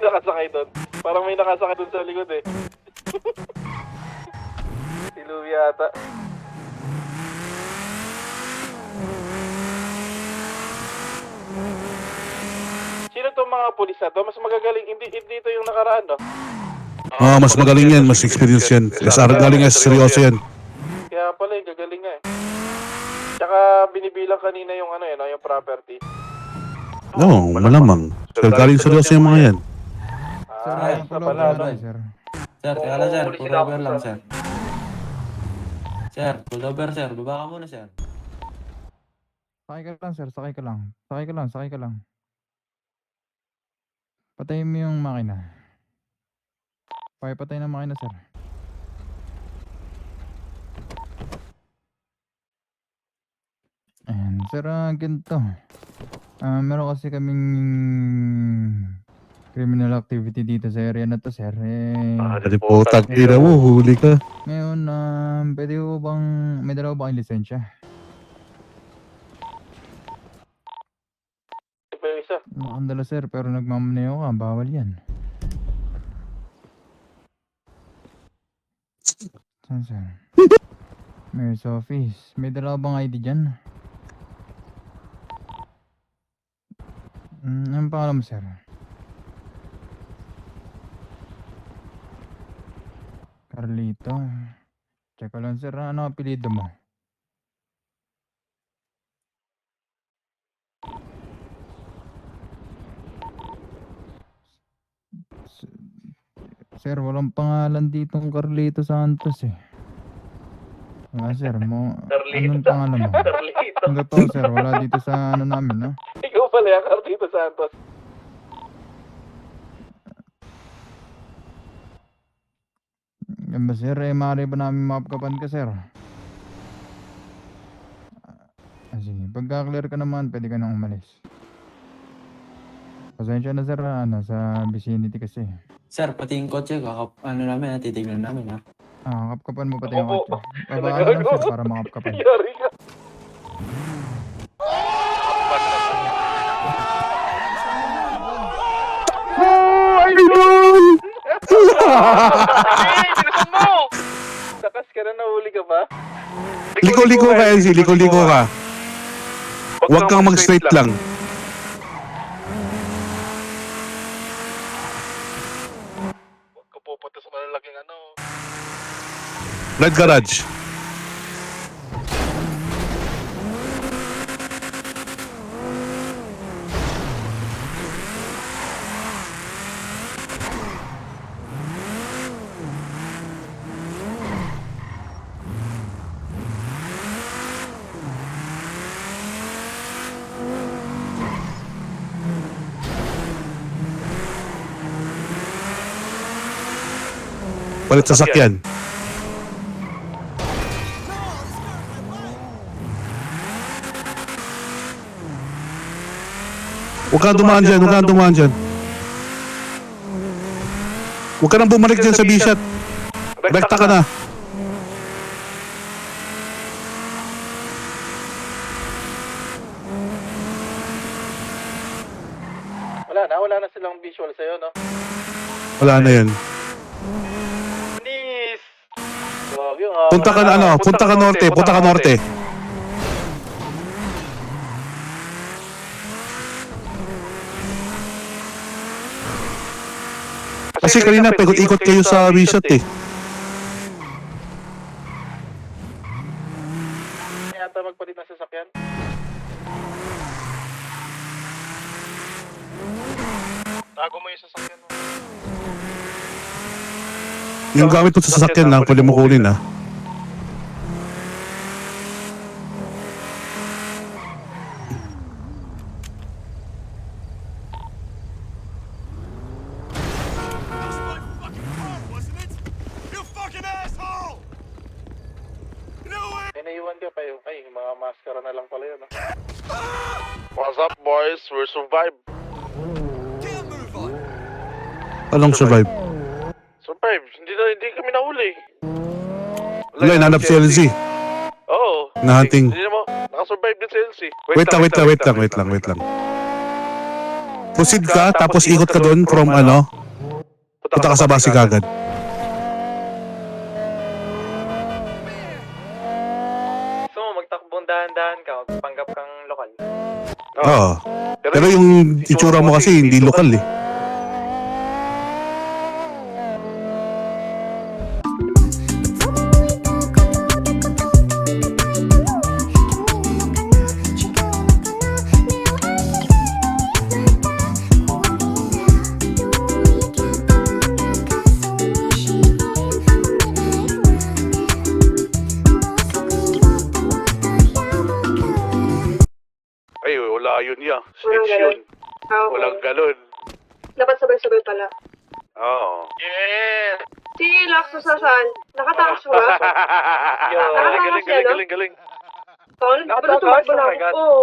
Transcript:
may nakasakay doon. Parang may nakasakay doon sa likod eh. Si Louie yata. Sino tong mga pulis na to? Mas magagaling, hindi ito yung nakaraan, no? Mas magaling yan, mas experience yan. Galing yan, seryoso yan. Kaya pala, yung gagaling nga eh. Tsaka binibilang kanina yung ano no, yung property. No, malamang. Galing seryoso yung mga yan. Ayos na pala, no? Sir, Sir, teka lang sir, pull over lang sir. Sir, pull over sir, baba ka muna sir. sakay ka lang sir, sakay ka lang. Sakay ka lang. Patayin mo yung makina. Patay ng makina sir. Ayan, sir, ganito. Meron kasi kaming criminal activity dito sa area na to, sir. Dali po, tag-ina mo, huli ka. Ngayon, pwede ko bang, may dalawa ba kayong lisensya? Ito pa yung isa. Nakandala sir, pero nagmamaneo ka, bawal yan. Saan sir? Mayor's office. May dalawa bang ID dyan? Anong pangalan mo sir? Carlito. Check ko lang sir, ano ang apelyido mo? Sir, walang pangalan ditong Carlito Santos eh. Wala sir, anong pangalan mo? Carlito. Ang totoo sir, wala dito sa ano namin, no? Ikaw pala yung Carlito Santos. Yan ba sir, maaari ba namin makapkapan ka sir? Sige, pagka-clear ka naman, pwede ka nang umalis. Pasensya na sir, sa vicinity kasi. Sir, pati yung kotse, namin titignan namin ha. Kapkapan mo pati yung Opo. kotse. Babaan na lang sir para makapkapan. Yari ka. Idol! Hey, bilisan mo! Takas ka na, nahuli ka ba? Liko-liko ka, LC, liko-liko ka. Huwag kang mag-straight lang. Huwag ka pupunta sa malalaking ano. Red Garage. Palit sasakyan. Huwag kang dumaan dyan, huwag kang dumaan dyan. Huwag ka nang bumalik dyan sa B-shot. Rekta ka na. Wala na silang visual sa'yo, no? Wala na yan. Please! Punta ka na punta ka norte. Kasi kanina ikot kayo sa B-shot eh. Yata magpalit ng sasakyan. Tago mo yung sasakyan mo. Yung gamit mo sa sasakyan lang, pwede mo kunin ah. Naiwan ka pa yung, ay, mga maskara na lang pala yun, no? What's up, boys? We survive. Anong survive? Survive? Hindi kami nahuli. Wala, inanap si LZ. Oo. Na hunting. Hindi mo, nakasurvive din si LC. Wait lang. Proceed ka, tapos ikot ka doon from ano, punta ka sa base kagad. Gusto mo magtakbong dahan-dahan ka, magpanggap kang lokal. Oo. Pero yung itsura mo kasi hindi lokal eh. Ay, wala yun ya. Walang Snitch galon. yun. Okay. Walang galon. Dapat sabay-sabay pala. Oo. Yeah! Si Laxo sa saan? Nakatakas mo ba? Galing, galing, galing, galing. Paul, Nakatakas? ba't tumakbo na Oh my ako? God. Oo.